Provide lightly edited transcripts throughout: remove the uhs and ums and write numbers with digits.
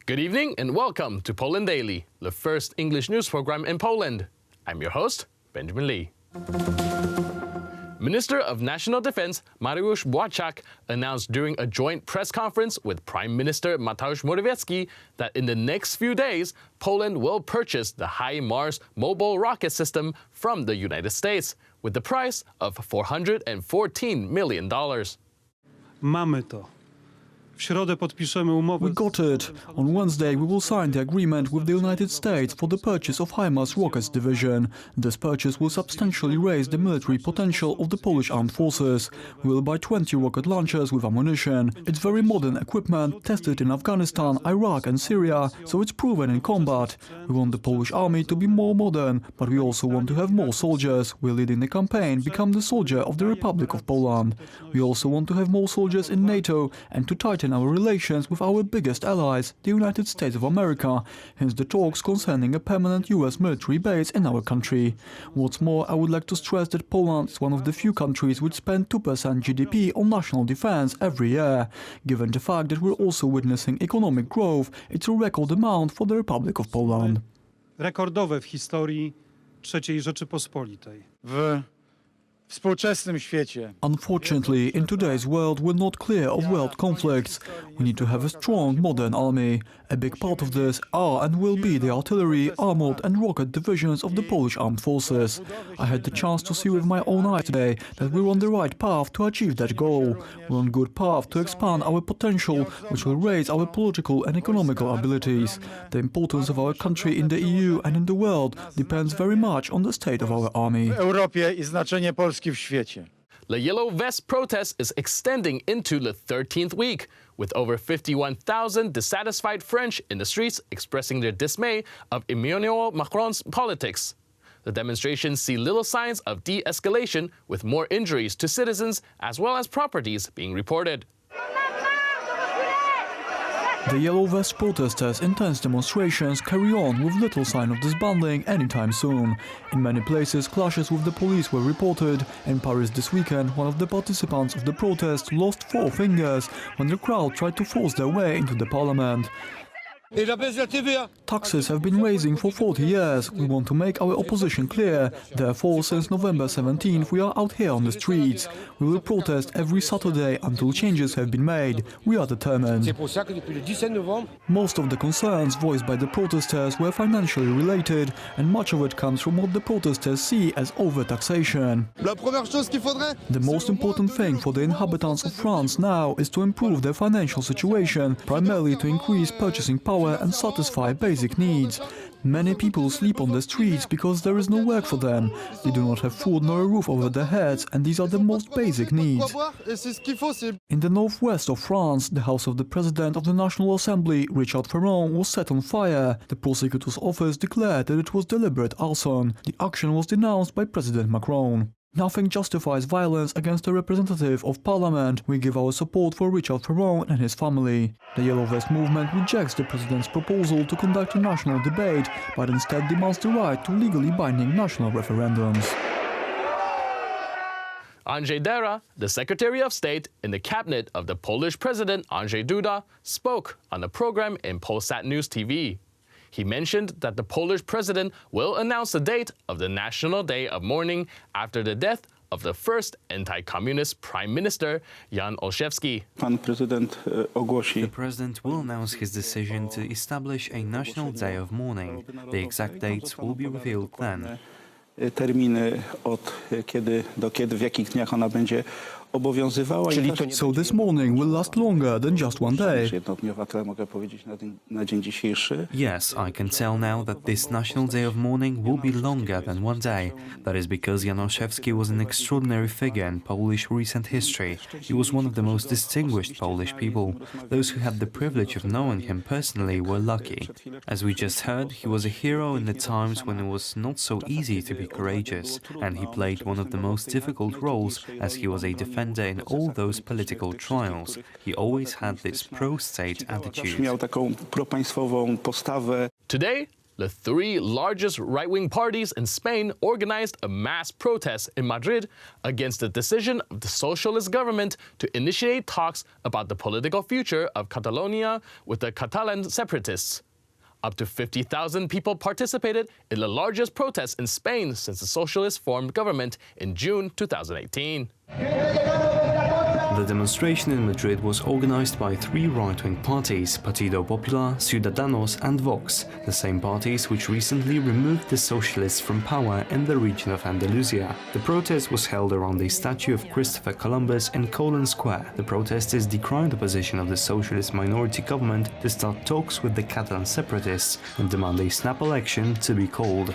Good evening and welcome to Poland Daily, the first English news program in Poland. I'm your host, Benjamin Lee. Minister of National Defense Mariusz Błaszczak announced during a joint press conference with Prime Minister Mateusz Morawiecki that in the next few days, Poland will purchase the HIMARS mobile rocket system from the United States with the price of $414 million. Mamy to. W środę podpiszemy umowę. We got it. On Wednesday, we will sign the agreement with the United States for the purchase of HIMARS Rockets Division. This purchase will substantially raise the military potential of the Polish armed forces. We will buy 20 rocket launchers with ammunition. It's very modern equipment, tested in Afghanistan, Iraq and Syria, so it's proven in combat. We want the Polish army to be more modern, but we also want to have more soldiers. We're leading the campaign Become the Soldier of the Republic of Poland. We also want to have more soldiers in NATO and to tighten our relations with our biggest allies, the United States of America, hence the talks concerning a permanent US military base in our country. What's more, I would like to stress that Poland is one of the few countries which spend 2% GDP on national defense every year. Given the fact that we're also witnessing economic growth, it's a record amount for the Republic of Poland. Rekordowe w historii III Rzeczypospolitej. W współczesnym świecie. Unfortunately, in today's world, we're not clear of world conflicts. We need to have a strong, modern army. A big part of this are and will be the artillery, armored and rocket divisions of the Polish armed forces. I had the chance to see with my own eyes today that we're on the right path to achieve that goal. We're on a good path to expand our potential, which will raise our political and economical abilities. The importance of our country in the EU and in the world depends very much on the state of our army. W Europie i znaczenie Polski w świecie. The Yellow Vest protest is extending into the 13th week, with over 51,000 dissatisfied French in the streets expressing their dismay of Emmanuel Macron's politics. The demonstrations see little signs of de-escalation, with more injuries to citizens as well as properties being reported. The Yellow Vest protesters' intense demonstrations carry on with little sign of disbanding anytime soon. In many places, clashes with the police were reported. In Paris this weekend, one of the participants of the protest lost 4 fingers when the crowd tried to force their way into the parliament. Taxes have been raising for 40 years. We want to make our opposition clear. Therefore, since November 17th, we are out here on the streets. We will protest every Saturday until changes have been made. We are determined. Most of the concerns voiced by the protesters were financially related, and much of it comes from what the protesters see as overtaxation. The most important thing for the inhabitants of France now is to improve their financial situation, primarily to increase purchasing power and satisfy basic needs. Many people sleep on the streets because there is no work for them. They do not have food nor a roof over their heads, and these are the most basic needs. In the northwest of France, the house of the President of the National Assembly, Richardson, was set on fire. The prosecutor's office declared that it was deliberate arson. The action was denounced by President Macron. Nothing justifies violence against a representative of parliament. We give our support for Richard Ferrand and his family. The Yellow Vest movement rejects the president's proposal to conduct a national debate, but instead demands the right to legally binding national referendums. Andrzej Duda, the Secretary of State in the cabinet of the Polish President Andrzej Duda, spoke on a program in Polsat News TV. He mentioned that the Polish president will announce the date of the National Day of Mourning after the death of the first anti-communist prime minister, Jan Olszewski. The president will announce his decision to establish a National Day of Mourning. The exact dates will be revealed then. Terminy od kiedy do kiedy, w jakich dniach ona będzie obowiązywała. So this mourning will last longer than just one day. Jednodniowa, tyle mogę powiedzieć na dzień dzisiejszy. Yes, I can tell now that this National Day of Mourning will be longer than one day. That is because Jan Olszewski was an extraordinary figure in Polish recent history. He was one of the most distinguished Polish people. Those who had the privilege of knowing him personally were lucky. As we just heard, he was a hero in the times when it was not so easy to be courageous, and he played one of the most difficult roles as he was a defender in all those political trials. He always had this pro-state attitude. Today, The three largest right-wing parties in Spain organized a mass protest in Madrid against the decision of the socialist government to initiate talks about the political future of Catalonia with the Catalan separatists. Up to 50,000 people participated in the largest protest in Spain since the socialist formed government in June 2018. The demonstration in Madrid was organized by three right-wing parties, Partido Popular, Ciudadanos and Vox, the same parties which recently removed the socialists from power in the region of Andalusia. The protest was held around the statue of Christopher Columbus in Colón Square. The protesters decried the position of the socialist minority government to start talks with the Catalan separatists and demand a snap election to be called.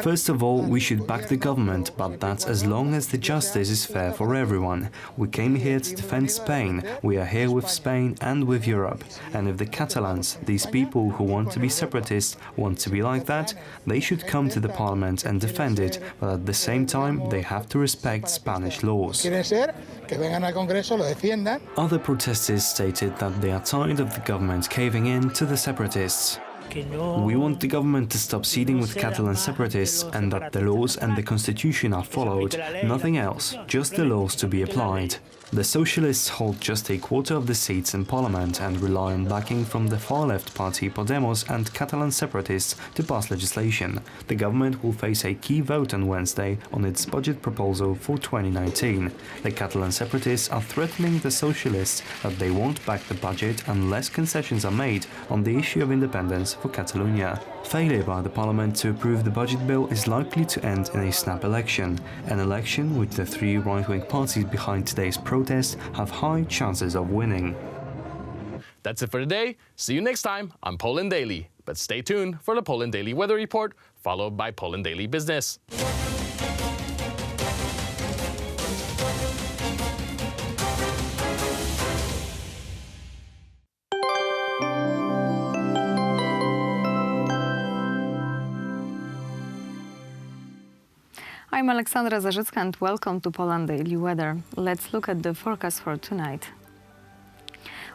First of all, we should back the government, but that's as long as the justice is fair for everyone. We came here to defend Spain. We are here with Spain and with Europe. And if the Catalans, these people who want to be separatists, want to be like that, they should come to the parliament and defend it, but at the same time they have to respect Spanish laws. Other protesters stated that they are tired of the government caving in to the separatists. We want the government to stop siding with Catalan separatists and that the laws and the constitution are followed. Nothing else, just the laws to be applied. The socialists hold just a quarter of the seats in parliament and rely on backing from the far-left party Podemos and Catalan separatists to pass legislation. The government will face a key vote on Wednesday on its budget proposal for 2019. The Catalan separatists are threatening the socialists that they won't back the budget unless concessions are made on the issue of independence for Catalonia. Failure by the parliament to approve the budget bill is likely to end in a snap election, an election which the three right-wing parties behind today's protest have high chances of winning. That's it for today. See you next time on Poland Daily. But stay tuned for the Poland Daily Weather Report, followed by Poland Daily Business. I'm Aleksandra Zarzycka and welcome to Poland Daily Weather. Let's look at the forecast for tonight.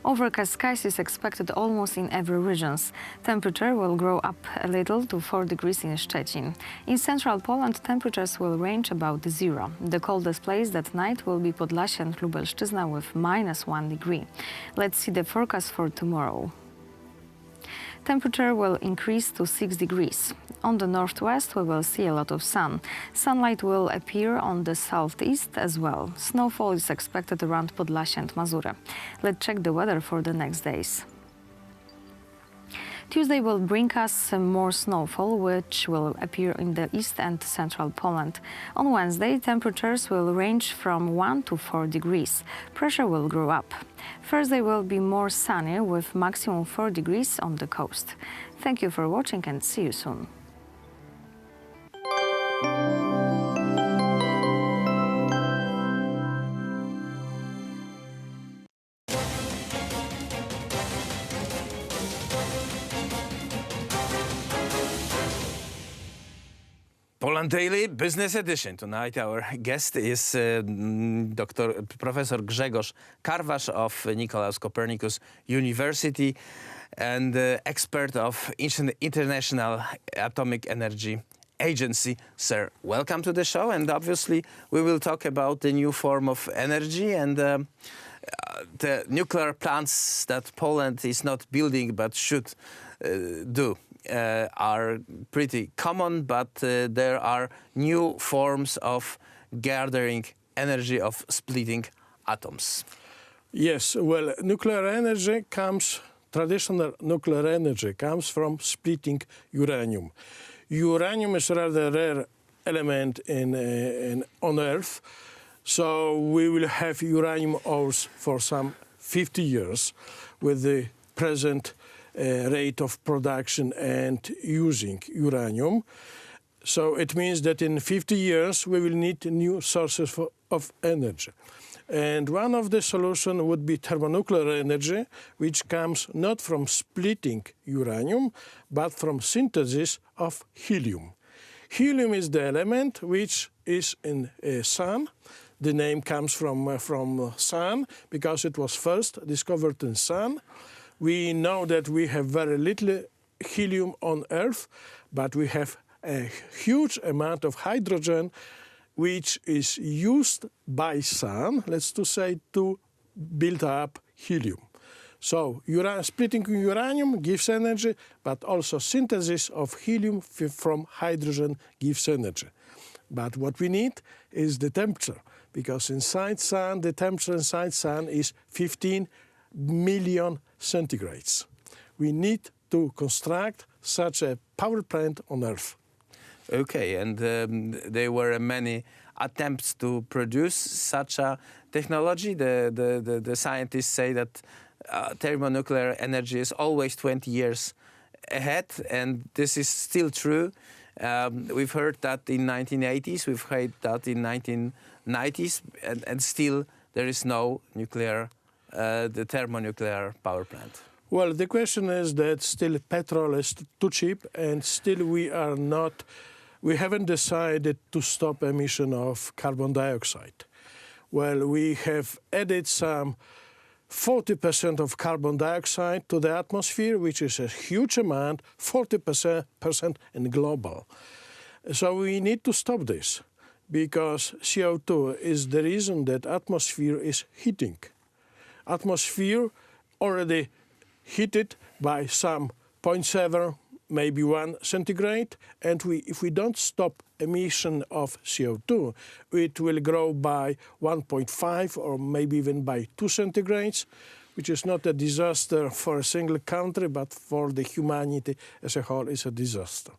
Overcast skies is expected almost in every region. Temperature will grow up a little to 4 degrees in Szczecin. In central Poland, temperatures will range about zero. The coldest place that night will be Podlasie and Lubelszczyzna with -1 degree. Let's see the forecast for tomorrow. Temperature will increase to 6 degrees. On the northwest, we will see a lot of sun. Sunlight will appear on the southeast as well. Snowfall is expected around Podlasie and Mazury. Let's check the weather for the next days. Tuesday will bring us more snowfall, which will appear in the east and central Poland. On Wednesday, temperatures will range from 1 to 4 degrees. Pressure will grow up. Thursday will be more sunny with maximum 4 degrees on the coast. Thank you for watching and see you soon. Poland Daily Business Edition. Tonight our guest is Professor Grzegorz Karwasz of Nicolaus Copernicus University and expert of International Atomic Energy Agency. Sir, welcome to the show, and obviously we will talk about the new form of energy and the nuclear plants that Poland is not building but should do. Are pretty common, but there are new forms of gathering energy, of splitting atoms. Yes, well, nuclear energy traditional nuclear energy comes from splitting uranium. Uranium is a rather rare element on Earth, so we will have uranium ores for some 50 years with the present rate of production and using uranium. So it means that in 50 years we will need new sources of energy. And one of the solutions would be thermonuclear energy, which comes not from splitting uranium, but from synthesis of helium. Helium is the element which is in a sun. The name comes from sun because it was first discovered in sun. We know that we have very little helium on Earth, but we have a huge amount of hydrogen which is used by sun, let's to say, to build up helium. So splitting uranium gives energy, but also synthesis of helium from hydrogen gives energy. But what we need is the temperature, because inside sun, the temperature inside sun is 15 million centigrades. We need to construct such a power plant on Earth. Okay, and there were many attempts to produce such a technology. The scientists say that thermonuclear energy is always 20 years ahead, and this is still true. We've heard that in 1980s, we've heard that in 1990s, and still there is no nuclear, the thermonuclear power plant. Well, the question is that still petrol is too cheap, and still we haven't decided to stop emission of carbon dioxide. Well, we have added some 40% of carbon dioxide to the atmosphere, which is a huge amount, 40% in global. So we need to stop this, because CO2 is the reason that atmosphere is heating. Atmosphere already heated by some 0.7, maybe 1 centigrade, and if we don't stop emission of CO2, it will grow by 1.5 or maybe even by 2 centigrades, which is not a disaster for a single country, but for the humanity as a whole is a disaster.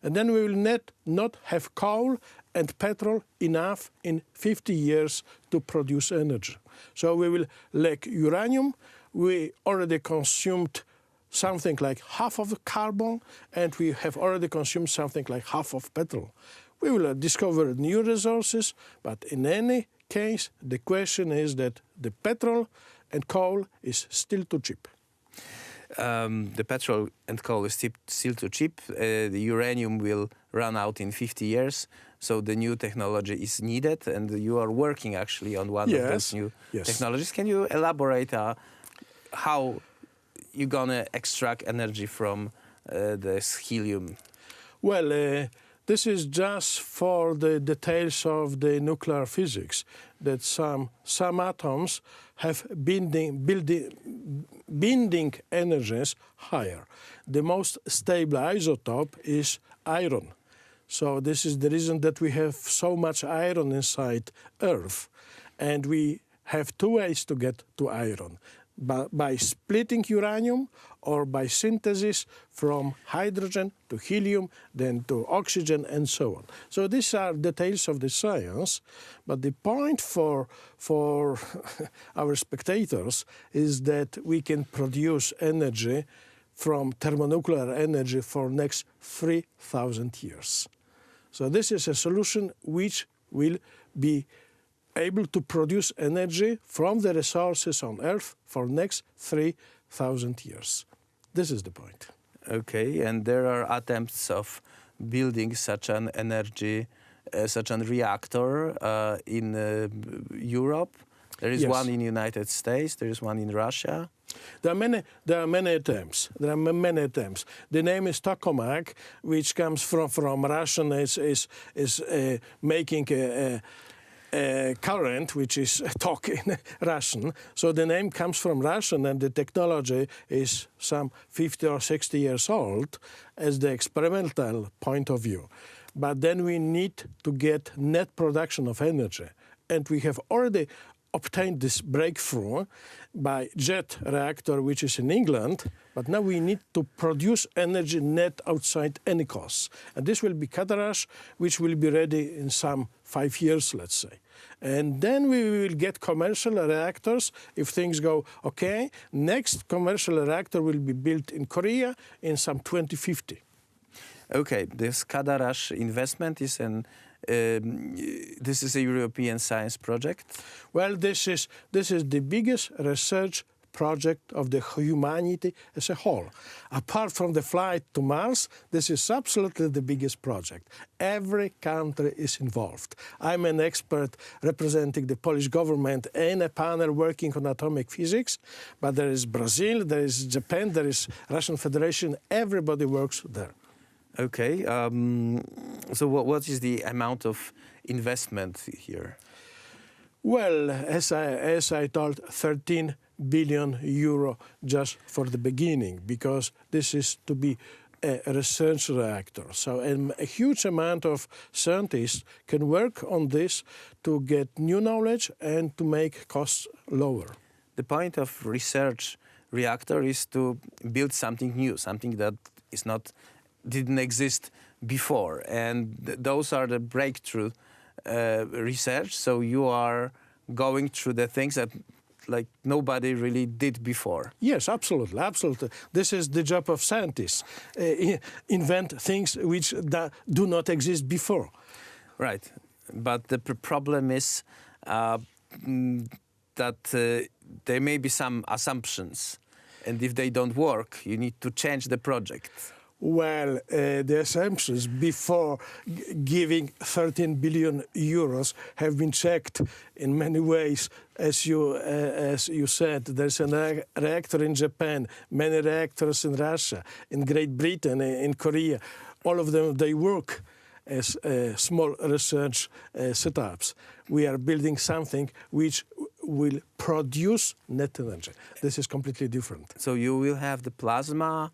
And then we will not have coal and petrol enough in 50 years to produce energy. So we will lack uranium. We already consumed something like half of the carbon, and we have already consumed something like half of petrol. We will discover new resources, but in any case, the question is that the petrol and coal is still too cheap. The petrol and coal is still too cheap. The uranium will run out in 50 years, so the new technology is needed, and you are working actually on one of those new technologies. Can you elaborate how you're gonna extract energy from this helium? Well, this is just for the details of the nuclear physics, that some atoms have binding energies higher. The most stable isotope is iron. So this is the reason that we have so much iron inside Earth. And we have two ways to get to iron: by splitting uranium or by synthesis from hydrogen to helium, then to oxygen, and so on. So these are details of the science, but the point for our spectators is that we can produce energy from thermonuclear energy for next 3,000 years. So this is a solution which will be able to produce energy from the resources on Earth for next 3,000 years. This is the point. Okay, and there are attempts of building such an energy, such a reactor in Europe. There is one in the United States. There is one in Russia. There are many attempts. The name is tokamak, which comes from Russian. Is making a current, which is talk in Russian. So the name comes from Russian, and the technology is some 50 or 60 years old as the experimental point of view. But then we need to get net production of energy. And we have already obtained this breakthrough by jet reactor, which is in England, but now we need to produce energy net outside any costs. And this will be Cadarache, which will be ready in some 5 years, let's say. And then we will get commercial reactors if things go okay. Next commercial reactor will be built in Korea in some 2050. Okay, this Cadarache investment is this is a European science project? Well, this is the biggest research project of the humanity as a whole. Apart from the flight to Mars, this is absolutely the biggest project. Every country is involved. I'm an expert representing the Polish government in a panel working on atomic physics, but there is Brazil, there is Japan, there is Russian Federation, everybody works there. Okay, so what is the amount of investment here? Well, as I told, 13 billion euro just for the beginning, because this is to be a research reactor. So a huge amount of scientists can work on this to get new knowledge and to make costs lower. The point of research reactor is to build something new, something that didn't exist before, and those are the breakthrough research. So you are going through the things that like nobody really did before. Yes, absolutely, absolutely. This is the job of scientists, invent things which do not exist before. Right, but the problem is that there may be some assumptions, and if they don't work, you need to change the project. Well, the assumptions before giving 13 billion euros have been checked in many ways. As you said, there's a reactor in Japan, many reactors in Russia, in Great Britain, in Korea. All of them, they work as small research setups. We are building something which will produce net energy. This is completely different. So you will have the plasma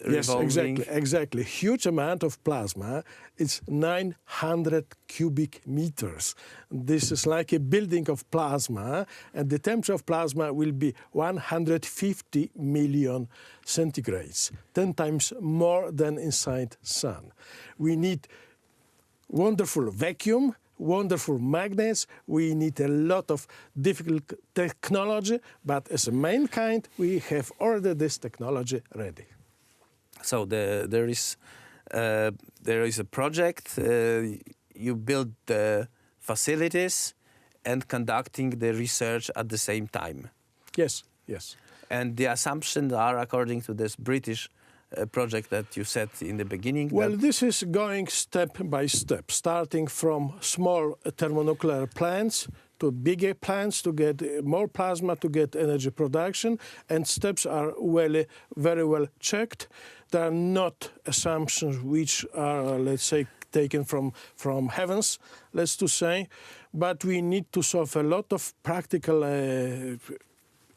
revolving. Yes, exactly. Huge amount of plasma. It's 900 cubic meters. This is like a building of plasma, and the temperature of plasma will be 150 million centigrades, 10 times more than inside sun. We need wonderful vacuum, wonderful magnets. We need a lot of difficult technology, but as a mankind, we have already this technology ready. So there is a project. You build the facilities and conducting the research at the same time. Yes, yes. And the assumptions are according to this British project that you said in the beginning? Well, this is going step by step, starting from small thermonuclear plants to bigger plants to get more plasma, to get energy production, and steps are very well checked. There are not assumptions which are, let's say, taken from heavens, let's to say, but we need to solve a lot of practical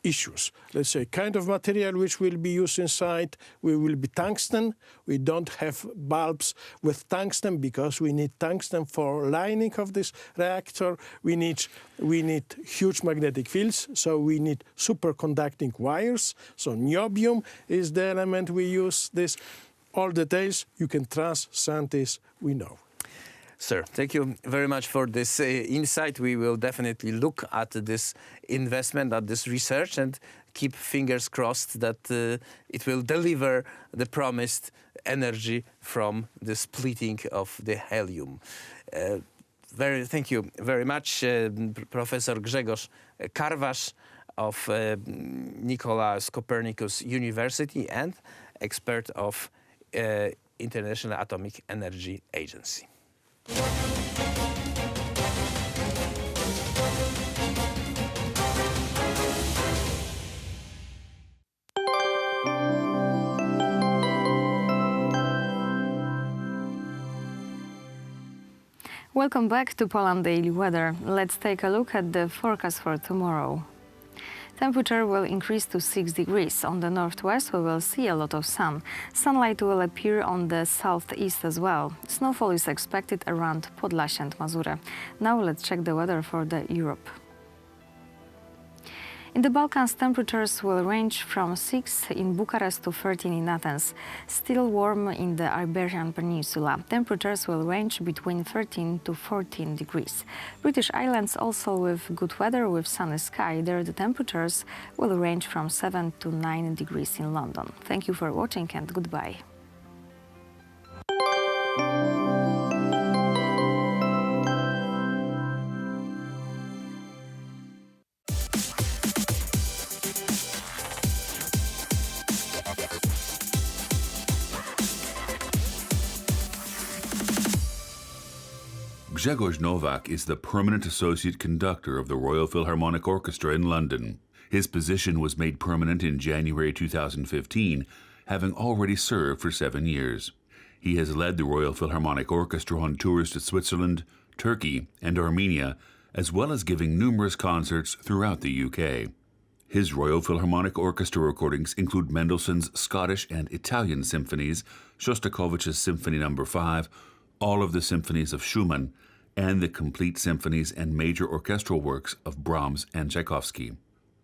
issues. Let's say kind of material which will be used inside. We will be tungsten. We don't have bulbs with tungsten because we need tungsten for lining of this reactor. We need huge magnetic fields, so we need superconducting wires. So niobium is the element we use. This all details you can trust scientists we know. Sir, thank you very much for this insight. We will definitely look at this investment, at this research, and keep fingers crossed that it will deliver the promised energy from the splitting of the helium. Thank you very much, Professor Grzegorz Karwasz of Nicolaus Copernicus University and expert of International Atomic Energy Agency. Welcome back to Poland Daily Weather. Let's take a look at the forecast for tomorrow. Temperature will increase to 6 degrees. On the northwest, we will see a lot of sun. Sunlight will appear on the southeast as well. Snowfall is expected around Podlasie and Mazury. Now let's check the weather for Europe. In the Balkans, temperatures will range from 6 in Bucharest to 13 in Athens. Still warm in the Iberian Peninsula. Temperatures will range between 13 to 14 degrees. British Islands also with good weather with sunny sky. There the temperatures will range from 7 to 9 degrees in London. Thank you for watching and goodbye. Grzegorz Nowak is the permanent associate conductor of the Royal Philharmonic Orchestra in London. His position was made permanent in January 2015, having already served for 7 years. He has led the Royal Philharmonic Orchestra on tours to Switzerland, Turkey, and Armenia, as well as giving numerous concerts throughout the UK. His Royal Philharmonic Orchestra recordings include Mendelssohn's Scottish and Italian symphonies, Shostakovich's Symphony No. 5, all of the symphonies of Schumann, and the complete symphonies and major orchestral works of Brahms and Tchaikovsky.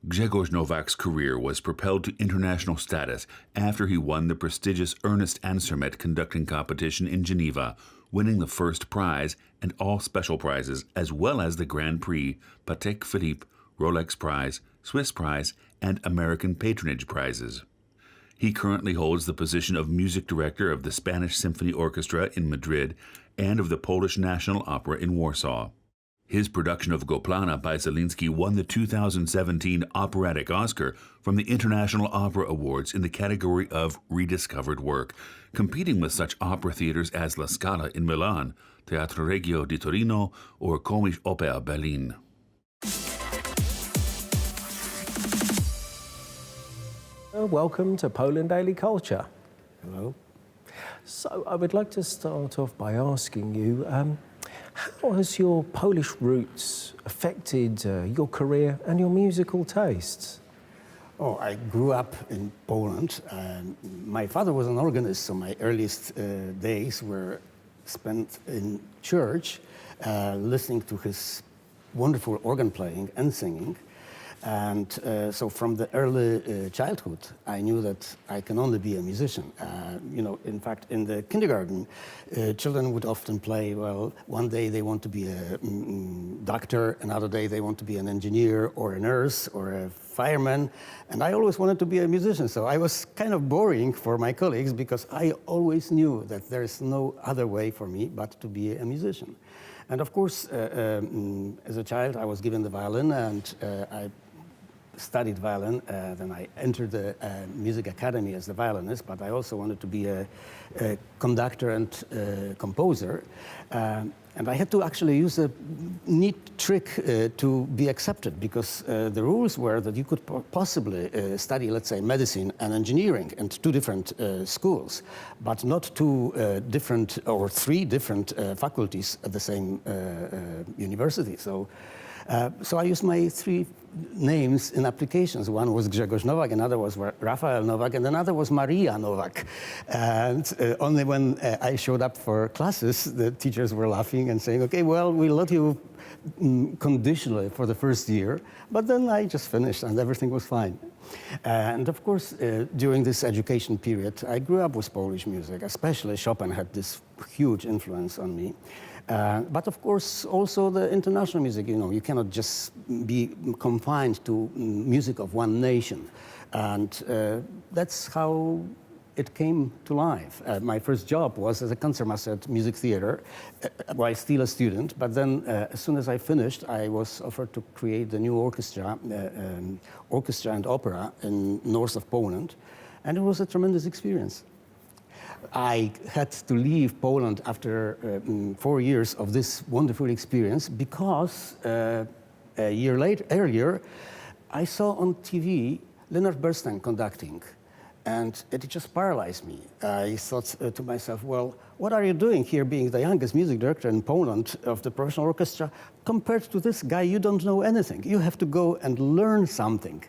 Grzegorz Nowak's career was propelled to international status after he won the prestigious Ernest Ansermet conducting competition in Geneva, winning the first prize and all special prizes, as well as the Grand Prix, Patek Philippe, Rolex Prize, Swiss Prize, and American Patronage Prizes. He currently holds the position of music director of the Spanish Symphony Orchestra in Madrid and of the Polish National Opera in Warsaw. His production of Goplana by Zelinsky won the 2017 Operatic Oscar from the International Opera Awards in the category of rediscovered work, competing with such opera theaters as La Scala in Milan, Teatro Regio di Torino, or Komische Oper Berlin. Welcome to Poland Daily Culture. Hello. So I would like to start off by asking you, how has your Polish roots affected your career and your musical tastes? Oh, I grew up in Poland. My father was an organist, so my earliest days were spent in church, listening to his wonderful organ playing and singing. And so from the early childhood, I knew that I can only be a musician. In fact, in the kindergarten, children would often play, well, one day they want to be a doctor, another day they want to be an engineer or a nurse or a fireman, and I always wanted to be a musician. So I was kind of boring for my colleagues because I always knew that there is no other way for me but to be a musician. And of course, as a child, I was given the violin, and I studied violin. Then I entered the music academy as a violinist, but I also wanted to be a conductor and composer. And I had to actually use a neat trick to be accepted, because the rules were that you could possibly study, let's say, medicine and engineering in two different schools, but not two different or three different faculties at the same university. So I used my three names in applications. One was Grzegorz Nowak, another was Raphael Nowak, and another was Maria Nowak. And only when I showed up for classes, the teachers were laughing and saying, okay, well, we'll let you conditionally for the first year. But then I just finished and everything was fine. And of course, during this education period, I grew up with Polish music, especially Chopin had this huge influence on me. But of course, also the international music, you cannot just be confined to music of one nation. And that's how it came to life. My first job was as a concertmaster at Music Theatre, while still a student. But then, as soon as I finished, I was offered to create the new orchestra, orchestra and opera in north of Poland. And it was a tremendous experience. I had to leave Poland after 4 years of this wonderful experience because a year earlier, I saw on TV Leonard Bernstein conducting, and it just paralyzed me. I thought to myself, well, what are you doing here being the youngest music director in Poland of the professional orchestra? Compared to this guy, you don't know anything. You have to go and learn something.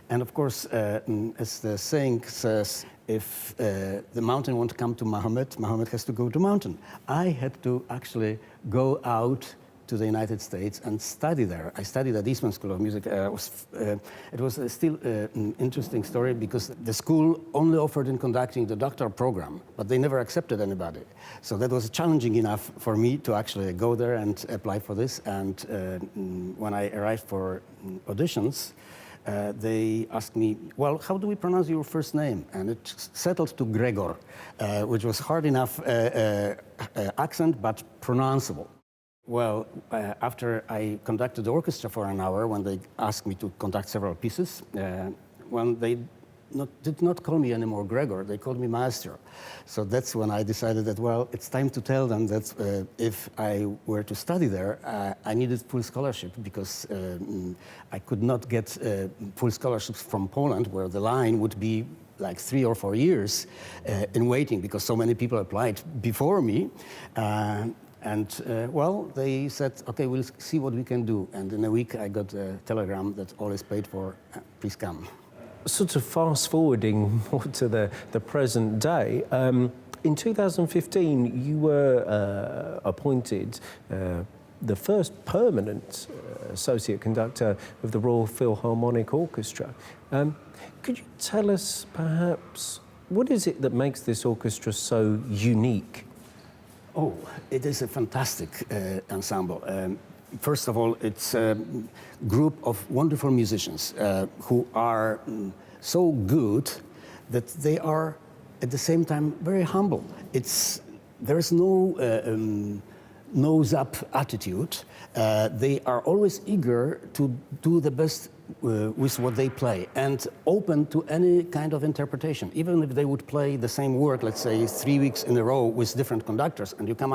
And of course, as the saying says, if the mountain won't come to Muhammad, Muhammad has to go to mountain. I had to actually go out to the United States and study there. I studied at Eastman School of Music. It was still an interesting story because the school only offered in conducting the doctoral program, but they never accepted anybody. So that was challenging enough for me to actually go there and apply for this. And when I arrived for auditions, they asked me, well, how do we pronounce your first name? And it settled to Grzegorz, which was hard enough accent, but pronounceable. Well, after I conducted the orchestra for an hour, when they asked me to conduct several pieces, when they did not call me anymore Gregor, they called me Maestro. So that's when I decided that, well, it's time to tell them that if I were to study there, I needed full scholarship because I could not get full scholarships from Poland, where the line would be like 3 or 4 years in waiting because so many people applied before me. Well, they said, okay, we'll see what we can do. And in a week, I got a telegram that all is paid for, please come. Sort of fast forwarding more to the present day, in 2015 you were appointed the first permanent associate conductor of the Royal Philharmonic Orchestra. Could you tell us perhaps what is it that makes this orchestra so unique? Oh, it is a fantastic ensemble. First of all, it's a group of wonderful musicians who are so good that they are at the same time very humble. There's no nose-up attitude. They are always eager to do the best with what they play and open to any kind of interpretation. Even if they would play the same work, let's say 3 weeks in a row with different conductors, and you come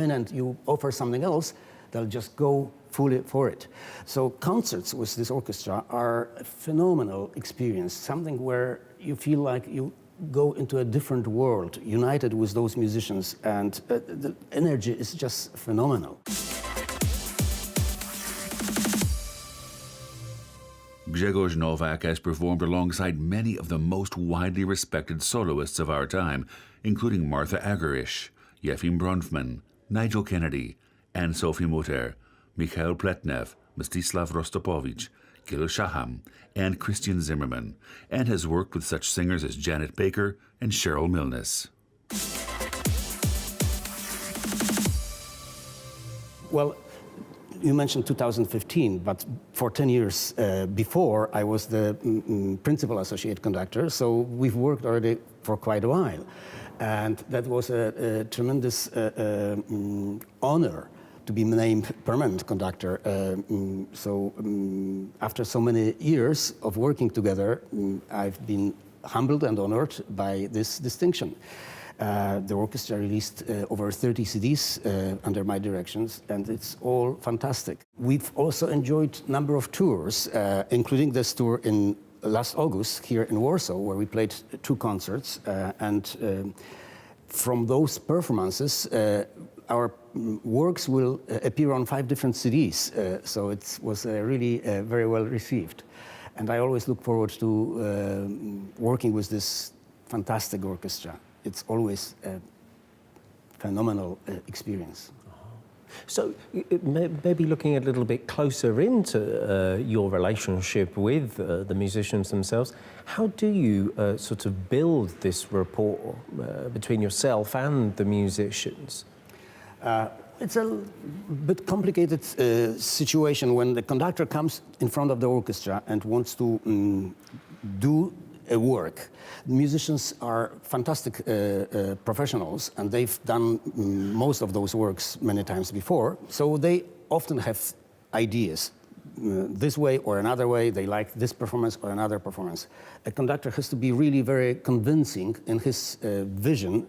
in and you offer something else, they'll just go fully for it. So concerts with this orchestra are a phenomenal experience, something where you feel like you go into a different world, united with those musicians, and the energy is just phenomenal. Grzegorz Nowak has performed alongside many of the most widely respected soloists of our time, including Martha Argerich, Yefim Bronfman, Nigel Kennedy, Anne-Sophie Mutter, Mikhail Pletnev, Mstislav Rostropovich, Gil Shaham, and Christian Zimmerman, and has worked with such singers as Janet Baker and Cheryl Milnes. Well, you mentioned 2015, but for 10 years before, I was the principal associate conductor, so we've worked already for quite a while. And that was a tremendous honor to be named permanent conductor. After so many years of working together, I've been humbled and honored by this distinction. The orchestra released over 30 CDs under my directions, and it's all fantastic. We've also enjoyed a number of tours, including this tour in last August here in Warsaw, where we played 2 concerts. From those performances, our works will appear on 5 different CDs, so it was really very well received. And I always look forward to working with this fantastic orchestra. It's always a phenomenal experience. So maybe looking a little bit closer into your relationship with the musicians themselves, how do you sort of build this rapport between yourself and the musicians? It's a bit complicated situation when the conductor comes in front of the orchestra and wants to do a work. Musicians are fantastic professionals, and they've done most of those works many times before, so they often have ideas. This way or another way, they like this performance or another performance. A conductor has to be really very convincing in his vision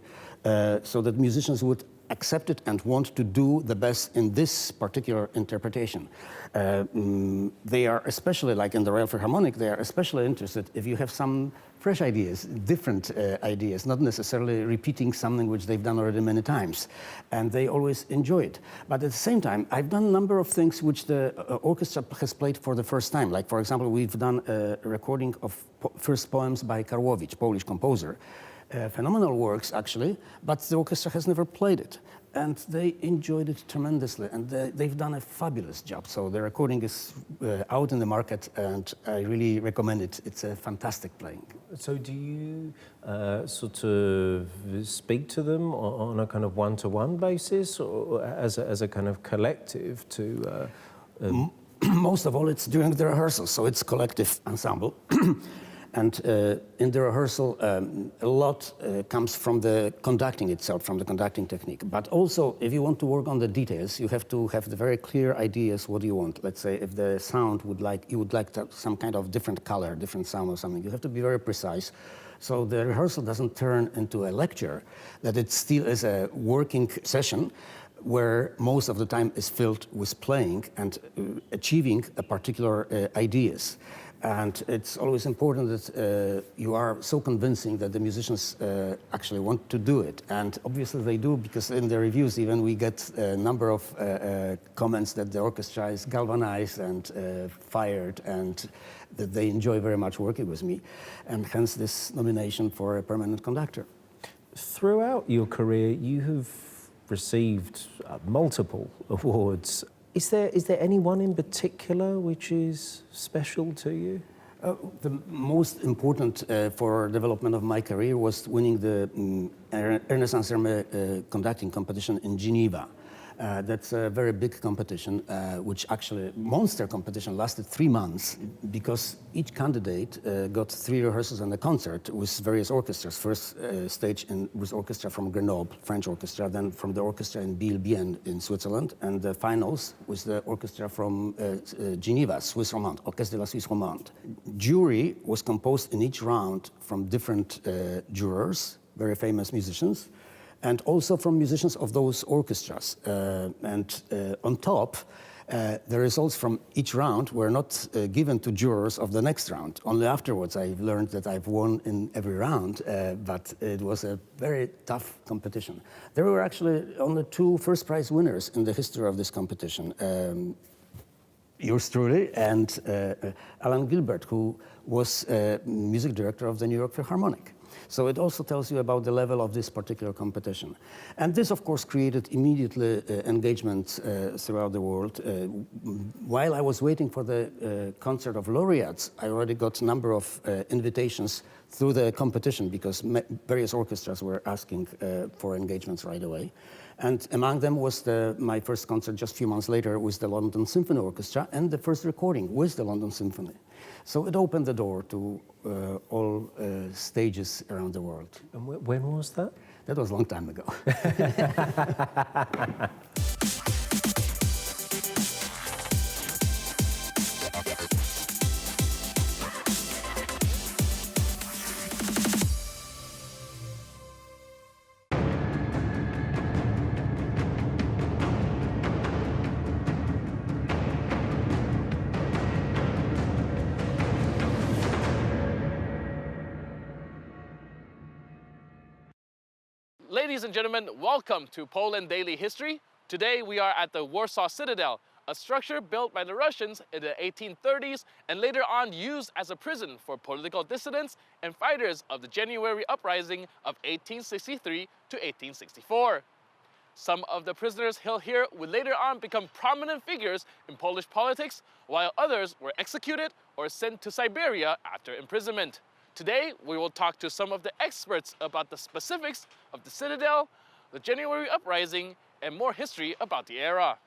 so that musicians would accept it and want to do the best in this particular interpretation. They are especially, like in the Royal Philharmonic, they are especially interested if you have some fresh ideas, different ideas, not necessarily repeating something which they've done already many times. And they always enjoy it. But at the same time, I've done a number of things which the orchestra has played for the first time. Like, for example, we've done a recording of first poems by Karłowicz, Polish composer. Phenomenal works, actually, but the orchestra has never played it. And they enjoyed it tremendously, and they've done a fabulous job. So the recording is out in the market, and I really recommend it. It's a fantastic playing. So do you sort of speak to them on a kind of one-to-one basis, or as a kind of collective to... Most of all, it's during the rehearsals, so it's collective ensemble. And in the rehearsal, a lot comes from the conducting itself, from the conducting technique. But also, if you want to work on the details, you have to have the very clear ideas what you want. Let's say if the sound you would like some kind of different color, different sound or something, you have to be very precise. So the rehearsal doesn't turn into a lecture, that it still is a working session where most of the time is filled with playing and achieving a particular ideas. And it's always important that you are so convincing that the musicians actually want to do it. And obviously they do, because in the reviews even we get a number of comments that the orchestra is galvanized and fired, and that they enjoy very much working with me. And hence this nomination for a permanent conductor. Throughout your career, you have received multiple awards. Is there any one in particular which is special to you? The most important for development of my career was winning the Renaissance conducting competition in Geneva. That's a very big competition, which actually, monster competition, lasted 3 months, because each candidate got 3 rehearsals and a concert with various orchestras. First stage with orchestra from Grenoble, French orchestra, then from the orchestra in Biel in Switzerland, and the finals with the orchestra from Geneva, Suisse Romande, Orchestre de la Suisse Romande. Jury was composed in each round from different jurors, very famous musicians, and also from musicians of those orchestras. On top, the results from each round were not given to jurors of the next round. Only afterwards I learned that I've won in every round, but it was a very tough competition. There were actually only 2 first prize winners in the history of this competition. Yours truly and Alan Gilbert, who was music director of the New York Philharmonic. So it also tells you about the level of this particular competition. And this, of course, created immediately engagements throughout the world. While I was waiting for the concert of laureates, I already got a number of invitations through the competition, because various orchestras were asking for engagements right away. And among them was my first concert just a few months later with the London Symphony Orchestra, and the first recording with the London Symphony. So it opened the door to all stages around the world. And when was that? That was a long time ago. Ladies and gentlemen, welcome to Poland Daily History. Today we are at the Warsaw Citadel, a structure built by the Russians in the 1830s and later on used as a prison for political dissidents and fighters of the January Uprising of 1863 to 1864. Some of the prisoners held here would later on become prominent figures in Polish politics, while others were executed or sent to Siberia after imprisonment. Today, we will talk to some of the experts about the specifics of the Citadel, the January Uprising, and more history about the era.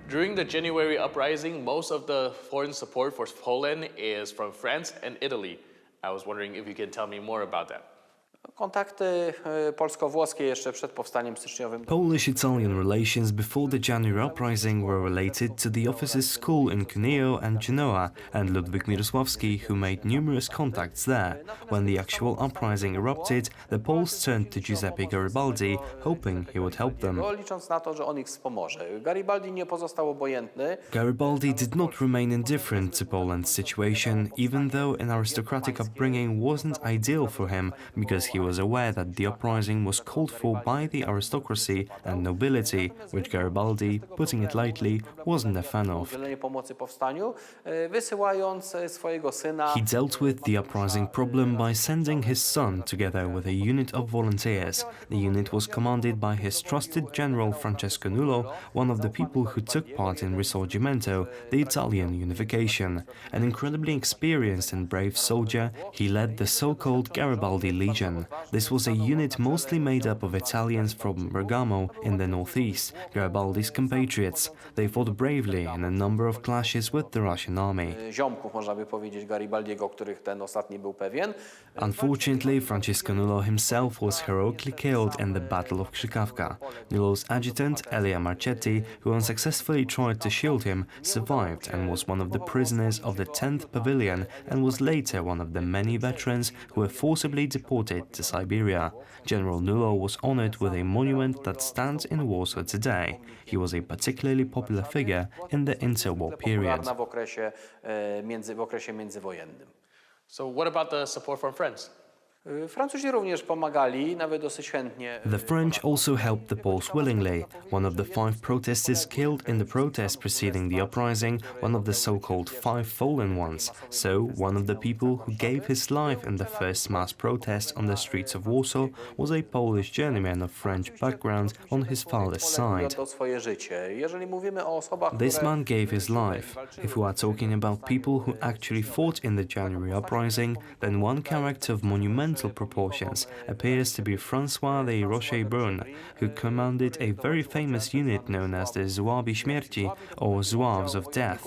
During the January Uprising, most of the foreign support for Poland is from France and Italy. I was wondering if you can tell me more about that. Kontakty polsko-włoskie jeszcze przed powstaniem styczniowym. Polish-Italian relations before the January Uprising were related to the officers' school in Cuneo and Genoa, and Ludwik Mirosławski, who made numerous contacts there. When the actual uprising erupted, the Poles turned to Giuseppe Garibaldi, hoping he would help them. Licząc na to, że on ich wspomoże. Garibaldi nie pozostał obojętny. Garibaldi did not remain indifferent to Poland's situation, even though an aristocratic upbringing wasn't ideal for him, because he was aware that the uprising was called for by the aristocracy and nobility, which Garibaldi, putting it lightly, wasn't a fan of. He dealt with the uprising problem by sending his son together with a unit of volunteers. The unit was commanded by his trusted general Francesco Nullo, one of the people who took part in Risorgimento, the Italian unification. An incredibly experienced and brave soldier, he led the so-called Garibaldi Legion. Rebellion. This was a unit mostly made up of Italians from Bergamo in the northeast, Garibaldi's compatriots. They fought bravely in a number of clashes with the Russian army. Unfortunately, Francisco Nulo himself was heroically killed in the Battle of Krzykawka. Nulo's adjutant, Elia Marchetti, who unsuccessfully tried to shield him, survived and was one of the prisoners of the 10th Pavilion and was later one of the many veterans who were forcibly deported to Siberia. General Nulo was honored with a monument that stands in Warsaw today. He was a particularly popular figure in the interwar period. So what about the support from friends? The French also helped the Poles willingly. One of the 5 protesters killed in the protest preceding the uprising, one of the so-called 5 fallen ones. So, one of the people who gave his life in the first mass protest on the streets of Warsaw was a Polish journeyman of French background on his father's side. This man gave his life. If we are talking about people who actually fought in the January uprising, then one character of monumental proportions appears to be François de Rochebrune, who commanded a very famous unit known as the Zouawi Śmierci, or Zouaves of Death.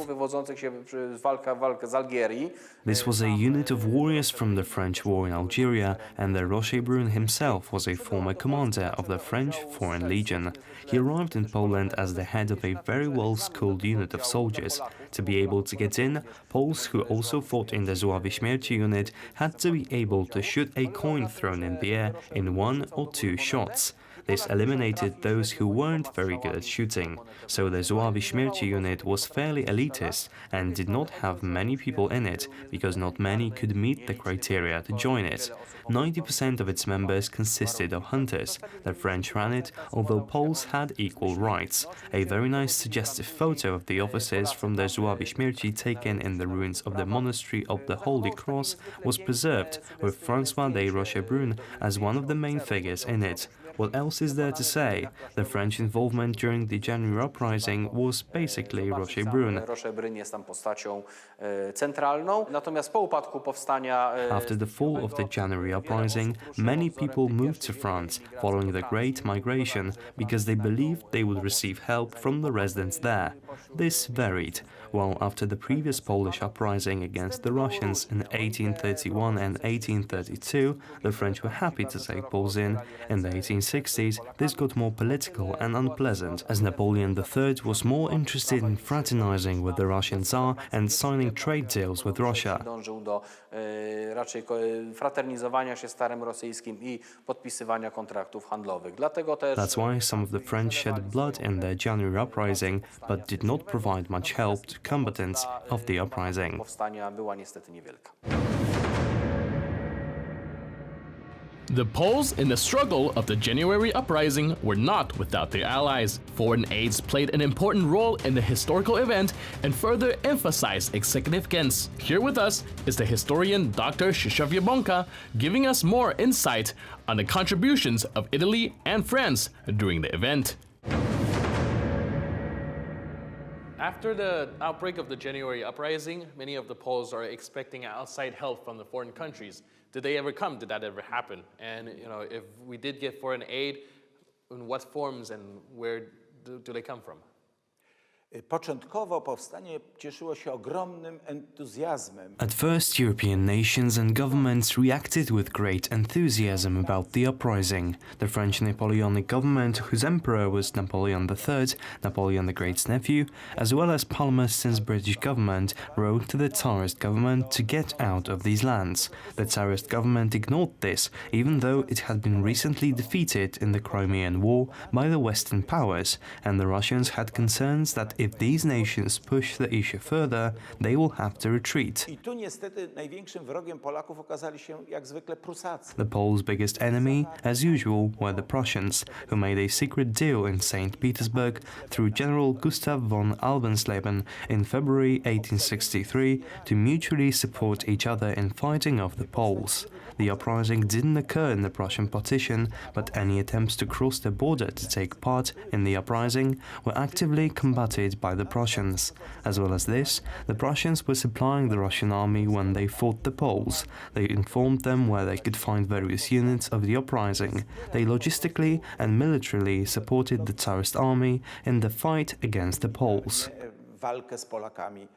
This was a unit of warriors from the French war in Algeria, and de Rochebrune himself was a former commander of the French Foreign Legion. He arrived in Poland as the head of a very well-schooled unit of soldiers. To be able to get in, Poles who also fought in the Zouawi Śmierci unit had to be able to shoot a coin thrown in the air in 1 or 2 shots. This eliminated those who weren't very good at shooting. So the Zouawi Śmierci unit was fairly elitist and did not have many people in it, because not many could meet the criteria to join it. 90% of its members consisted of hunters. The French ran it, although Poles had equal rights. A very nice suggestive photo of the officers from the Zouawi Śmierci taken in the ruins of the Monastery of the Holy Cross was preserved, with François de Rochebrune as one of the main figures in it. What else is there to say? The French involvement during the January uprising was basically Rochebrune. After the fall of the January uprising, many people moved to France following the Great Migration because they believed they would receive help from the residents there. This varied. While after the previous Polish uprising against the Russians in 1831 and 1832, the French were happy to take Poles in the 1860s, this got more political and unpleasant, as Napoleon III was more interested in fraternizing with the Russian Tsar and signing trade deals with Russia. That's why some of the French shed blood in their January uprising, but did not provide much help to combatants of the uprising. The Poles in the struggle of the January uprising were not without their allies. Foreign aids played an important role in the historical event and further emphasized its significance. Here with us is the historian Dr. Krzysztof Jabłonka, giving us more insight on the contributions of Italy and France during the event. After the outbreak of the January uprising, many of the Poles are expecting outside help from the foreign countries. Did they ever come? Did that ever happen? And if we did get foreign aid, in what forms and where do they come from? Początkowo powstanie cieszyło się ogromnym entuzjazmem. At first, European nations and governments reacted with great enthusiasm about the uprising. The French Napoleonic government, whose emperor was Napoleon III, Napoleon the Great's nephew, as well as Palmerston's British government, wrote to the Tsarist government to get out of these lands. The Tsarist government ignored this, even though it had been recently defeated in the Crimean War by the Western powers, and the Russians had concerns that if these nations push the issue further, they will have to retreat. The Poles' biggest enemy, as usual, were the Prussians, who made a secret deal in St. Petersburg through General Gustav von Alvensleben in February 1863 to mutually support each other in fighting off the Poles. The uprising didn't occur in the Prussian partition, but any attempts to cross the border to take part in the uprising were actively combated occupied by the Prussians. As well as this, the Prussians were supplying the Russian army when they fought the Poles. They informed them where they could find various units of the uprising. They logistically and militarily supported the Tsarist army in the fight against the Poles. Walkę z Polakami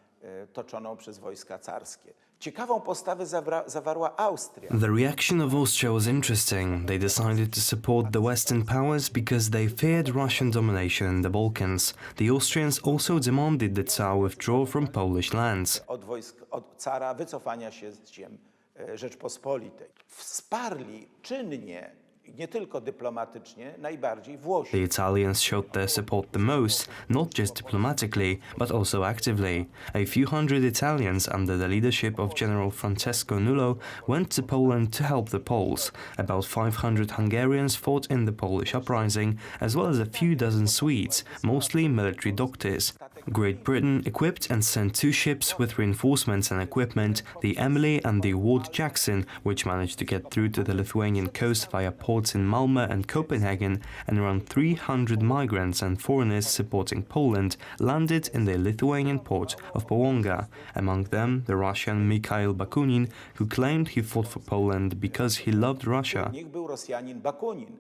toczoną przez wojska carskie. Ciekawą postawę zawarła Austria. The reaction of Austria was interesting. They decided to support the Western powers because they feared Russian domination in the Balkans. The Austrians also demanded the Tsar withdraw from Polish lands. Od cara wycofania się z ziem Rzeczpospolitej. Wsparli czynnie, nie tylko dyplomatycznie, najbardziej Włosi. The Italians showed their support the most, not just diplomatically, but also actively. A few hundred Italians under the leadership of General Francesco Nullo went to Poland to help the Poles. About 500 Hungarians fought in the Polish uprising, as well as a few dozen Swedes, mostly military doctors. Great Britain equipped and sent 2 ships with reinforcements and equipment, the Emily and the Ward Jackson, which managed to get through to the Lithuanian coast via ports in Malmö and Copenhagen, and around 300 migrants and foreigners supporting Poland landed in the Lithuanian port of Połąga, among them the Russian Mikhail Bakunin, who claimed he fought for Poland because he loved Russia. Niech był Rosjanin Bakunin,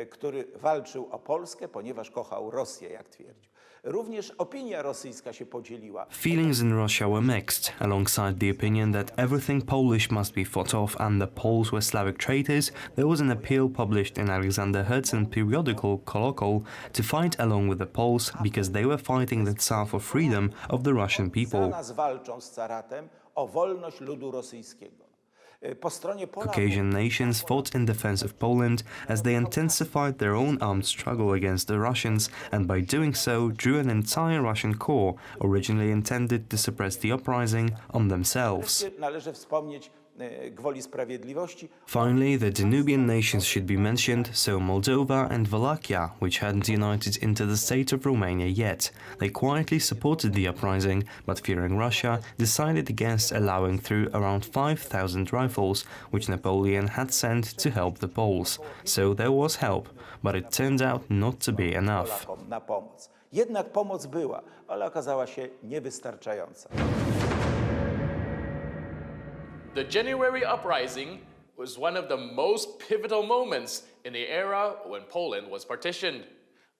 który walczył o Polskę, ponieważ kochał Rosję, jak twierdził. Również opinia rosyjska się podzieliła. Feelings in Russia were mixed, alongside the opinion that everything Polish must be fought off and the Poles were Slavic traitors. There was an appeal published in Alexander Herzen periodical Kolokol to fight along with the Poles because they were fighting the Tsar for freedom of the Russian people. Za nas walczą z caratem o wolność ludu rosyjskiego. Caucasian nations fought in defense of Poland as they intensified their own armed struggle against the Russians, and by doing so drew an entire Russian corps, originally intended to suppress the uprising, on themselves. Należy wspomnieć gwoli sprawiedliwości. Finally, the Danubian nations should be mentioned, so Moldova and Wallachia, which hadn't united into the state of Romania yet. They quietly supported the uprising, but fearing Russia, decided against allowing through around 5,000 rifles, which Napoleon had sent to help the Poles. So there was help, but it turned out not to be enough. Na pomoc. Jednak pomoc była, ale okazała się niewystarczająca. The January Uprising was one of the most pivotal moments in the era when Poland was partitioned.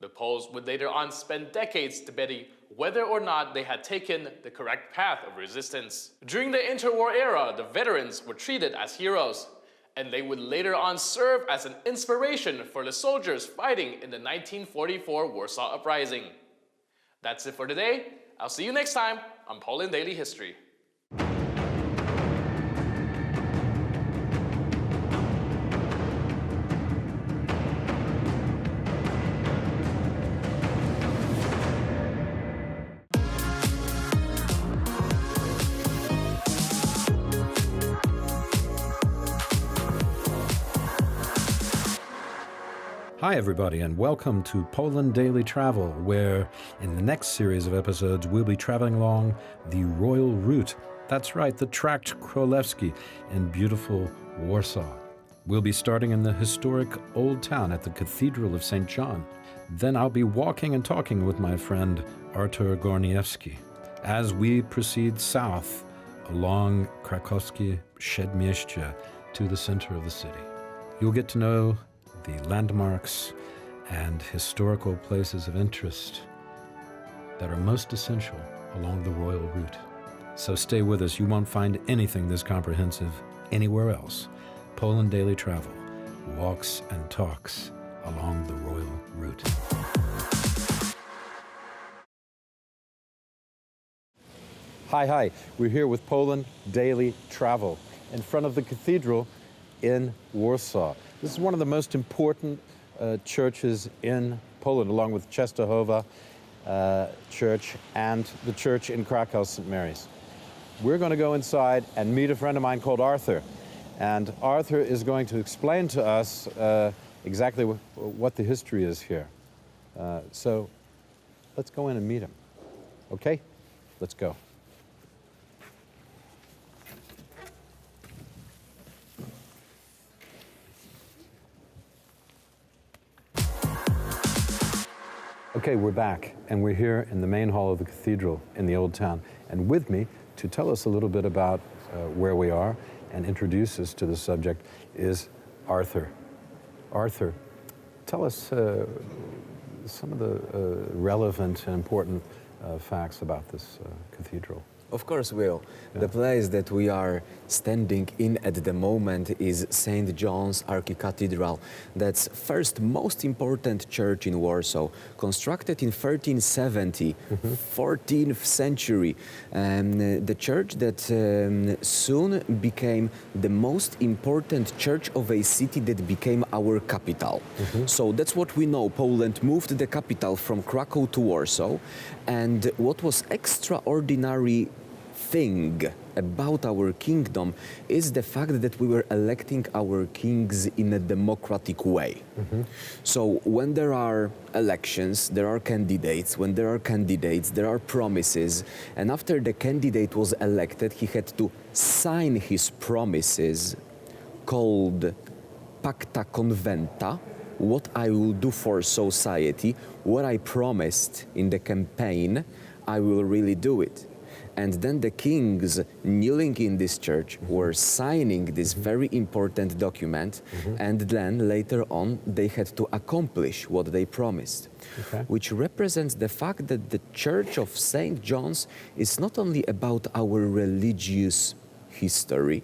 The Poles would later on spend decades debating whether or not they had taken the correct path of resistance. During the interwar era, the veterans were treated as heroes, and they would later on serve as an inspiration for the soldiers fighting in the 1944 Warsaw Uprising. That's it for today. I'll see you next time on Poland Daily History. Hi everybody, and welcome to Poland Daily Travel, where in the next series of episodes we'll be traveling along the Royal Route. That's right, the Tract Królewski in beautiful Warsaw. We'll be starting in the historic Old Town at the Cathedral of St. John. Then I'll be walking and talking with my friend Artur Górniewski as we proceed south along Krakowskie Przedmieście to the center of the city. You'll get to know the landmarks and historical places of interest that are most essential along the Royal Route. So stay with us. You won't find anything this comprehensive anywhere else. Poland Daily Travel walks and talks along the Royal Route. Hi. We're here with Poland Daily Travel in front of the cathedral in Warsaw. This is one of the most important churches in Poland, along with Częstochowa Church and the church in Krakow, St. Mary's. We're going to go inside and meet a friend of mine called Artur. And Artur is going to explain to us exactly what the history is here. So let's go in and meet him. Okay? Let's go. Okay, we're back, and we're here in the main hall of the cathedral in the Old Town. And with me to tell us a little bit about where we are and introduce us to the subject is Artur. Artur, tell us some of the relevant and important facts about this cathedral. Of course, Will. Yeah. The place that we are standing in at the moment is St. John's Archcathedral. That's first most important church in Warsaw, constructed in 1370, 14th century. The church that soon became the most important church of a city that became our capital. So that's what we know. Poland moved the capital from Krakow to Warsaw, and what was extraordinary thing about our kingdom is the fact that we were electing our kings in a democratic way. So when there are elections, there are candidates. When there are candidates, there are promises. And after the candidate was elected, he had to sign his promises called Pacta Conventa, what I will do for society, what I promised in the campaign, I will really do it. And then the kings kneeling in this church were signing this very important document, and then later on they had to accomplish what they promised, which represents the fact that the Church of St. John's is not only about our religious history,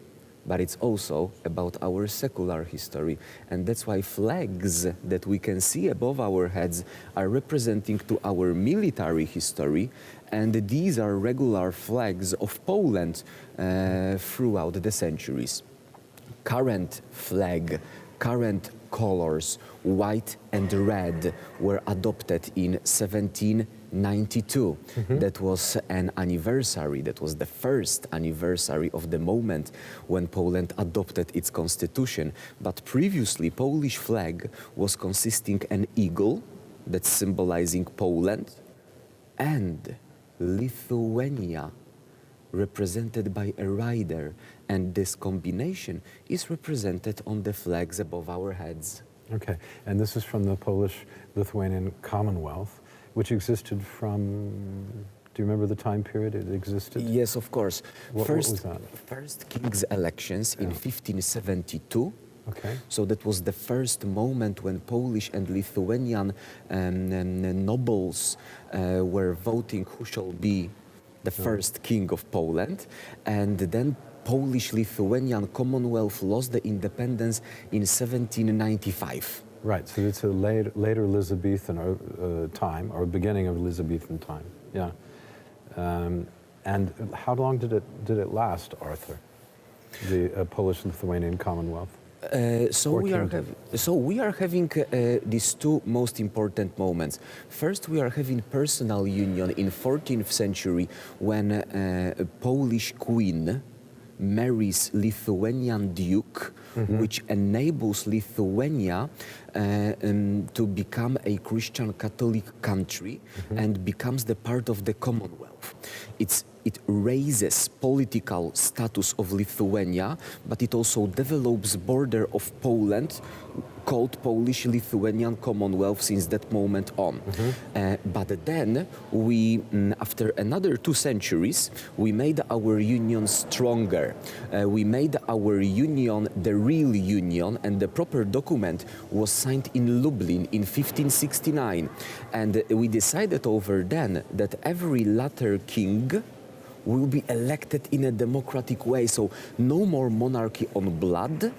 but it's also about our secular history. And that's why flags that we can see above our heads are representing to our military history, and these are regular flags of Poland throughout the centuries. Current flag, current colors, white and red, were adopted in 1792. That was an anniversary, that was the first anniversary of the moment when Poland adopted its constitution. But previously, Polish flag was consisting an eagle, that's symbolizing Poland, and Lithuania, represented by a rider, and this combination is represented on the flags above our heads. Okay, and this is from the Polish-Lithuanian Commonwealth, which existed from, do you remember the time period it existed? Yes, of course. What was that? First King's elections in 1572. Okay. So that was the first moment when Polish and Lithuanian nobles were voting who shall be the first king of Poland. And then Polish-Lithuanian Commonwealth lost the independence in 1795. Right, so it's a later Elizabethan time, or beginning of Elizabethan time, yeah. And how long did it last, Artur, the Polish-Lithuanian Commonwealth? So we are having these two most important moments. First, we are having personal union in 14th century when a Polish queen marries Lithuanian duke, which enables Lithuania to become a Christian Catholic country and becomes the part of the Commonwealth. It raises political status of Lithuania, but it also develops border of Poland called Polish-Lithuanian Commonwealth since that moment on. But then we, after another 2 centuries, we made our union stronger. We made our union the real union, and the proper document was signed in Lublin in 1569. And we decided over then that every latter king will be elected in a democratic way. So no more monarchy on blood,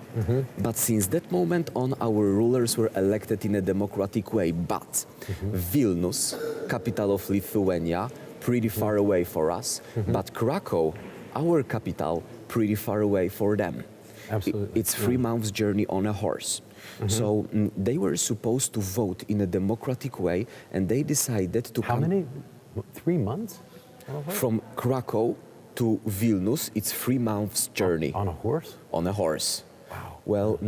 but since that moment on, our rulers were elected in a democratic way. But Vilnius, capital of Lithuania, pretty far away for us, but Krakow, our capital, pretty far away for them. Absolutely. It's 3 months journey on a horse. So they were supposed to vote in a democratic way, and they decided to How many? 3 months? From Krakow to Vilnius, it's 3 months journey. On a horse? On a horse. Wow. Well,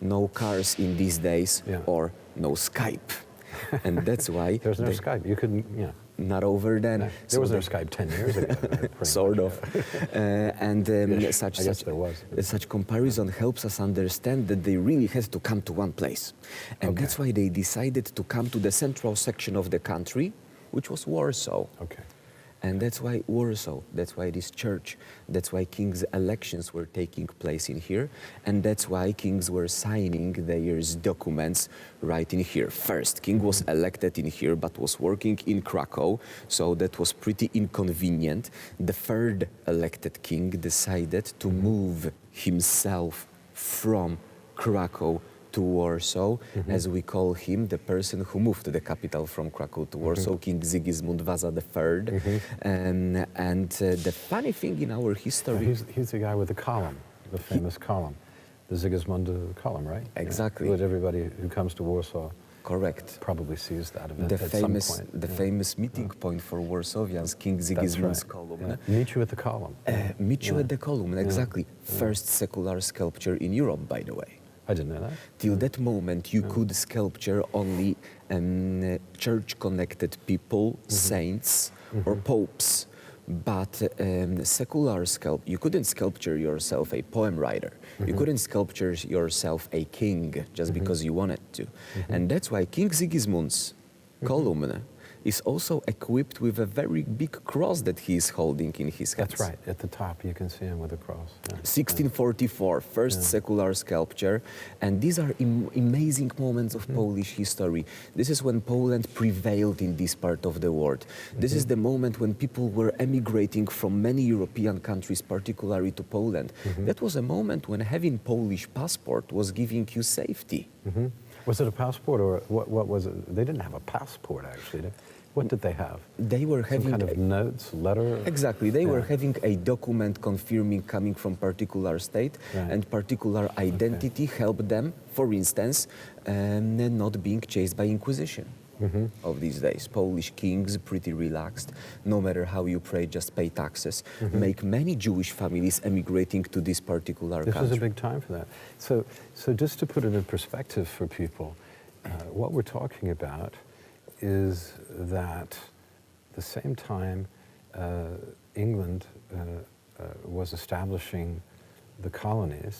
no cars in these days, or no Skype. And that's why... There's no Skype. You couldn't, yeah. Not over then. No, there was no Skype 10 years ago. Sort of. Such comparison helps us understand that they really had to come to one place. And that's why they decided to come to the central section of the country, which was Warsaw. Okay. And that's why Warsaw, that's why this church, that's why kings' elections were taking place in here, and that's why kings were signing their documents right in here. First, king was elected in here, but was working in Krakow, so that was pretty inconvenient. The third elected king decided to move himself from Krakow to Warsaw, as we call him, the person who moved the capital from Krakow to Warsaw, King Sigismund Vasa III. The funny thing in our history... He's the guy with the column, the famous column, the Sigismund column, right? Exactly. What everybody who comes to Warsaw correct. Probably sees that event at some point. The famous meeting point for Warsawians, King Sigismund's column. Yeah. Meet you at the column. Meet you at the column, exactly. First secular sculpture in Europe, by the way. I didn't know that. Till that moment, you could sculpture only church-connected people, saints, or popes. But secular sculpture, you couldn't sculpture yourself a poem writer. You couldn't sculpture yourself a king just because you wanted to. And that's why King Sigismund's column is also equipped with a very big cross that he is holding in his hands. That's right. At the top, you can see him with a cross. 1644, first secular sculpture. And these are amazing moments of Polish history. This is when Poland prevailed in this part of the world. This is the moment when people were emigrating from many European countries, particularly to Poland. That was a moment when having Polish passport was giving you safety. Was it a passport or what was it? They didn't have a passport, actually. What did they have? They were having some kind of notes, letter? Exactly. They were having a document confirming coming from particular state and particular identity helped them, for instance, not being chased by Inquisition. Of these days. Polish kings, pretty relaxed. No matter how you pray, just pay taxes. Make many Jewish families emigrating to this particular country. This is a big time for that. So just to put it in perspective for people, what we're talking about is that the same time England was establishing the colonies,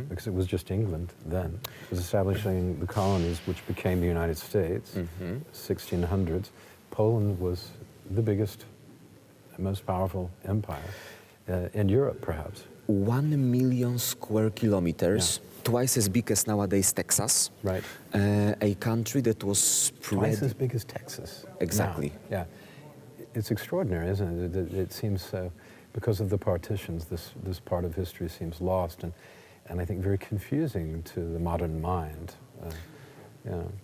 because it was just England then, was establishing the colonies which became the United States, 1600s. Poland was the biggest, most powerful empire in Europe, perhaps. 1 million square kilometers, twice as big as nowadays Texas. Right. A country that was spread... Twice as big as Texas. Exactly. Now. Yeah. It's extraordinary, isn't it? It seems so. Because of the partitions, this part of history seems lost and I think very confusing to the modern mind.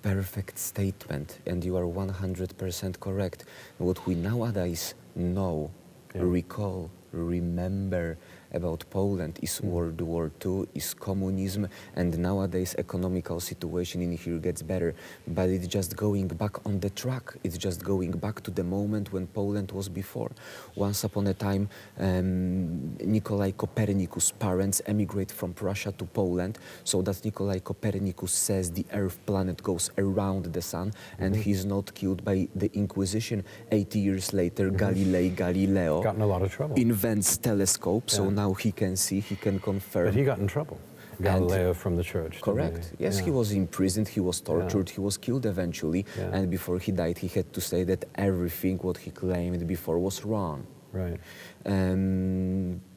Perfect statement, and you are 100% correct. What we nowadays know, recall, remember about Poland is World War II, is communism, and nowadays economical situation in here gets better. But it's just going back on the track. It's just going back to the moment when Poland was before. Once upon a time, Nikolai Copernicus' parents emigrate from Prussia to Poland, so that Nikolai Copernicus says the Earth planet goes around the sun, and he's not killed by the Inquisition. 80 years later, Galileo got in a lot of trouble. Invents telescope, so now he can see, he can confirm. But he got in trouble. Galileo from the church. Correct. Yes, he was imprisoned, he was tortured, he was killed eventually, and before he died, he had to say that everything what he claimed before was wrong. Right.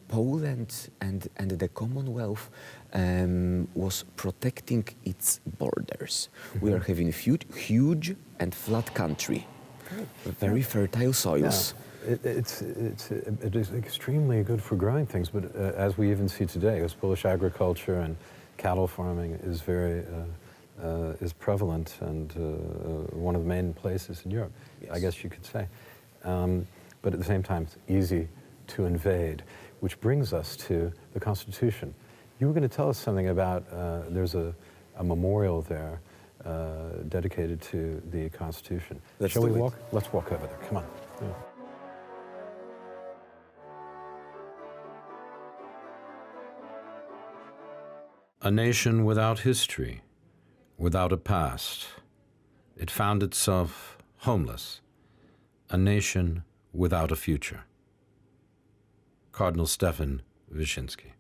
Poland and the Commonwealth was protecting its borders. We are having huge and flat country, very fertile soils. It is extremely good for growing things, but as we even see today, as Polish agriculture and cattle farming is very is prevalent and one of the main places in Europe, I guess you could say. But at the same time, it's easy to invade, which brings us to the Constitution. You were going to tell us something about, there's a memorial there dedicated to the Constitution. Shall we walk? Let's walk over there. Come on. Yeah. A nation without history, without a past. It found itself homeless. A nation without a future. Cardinal Stefan Wyszynski.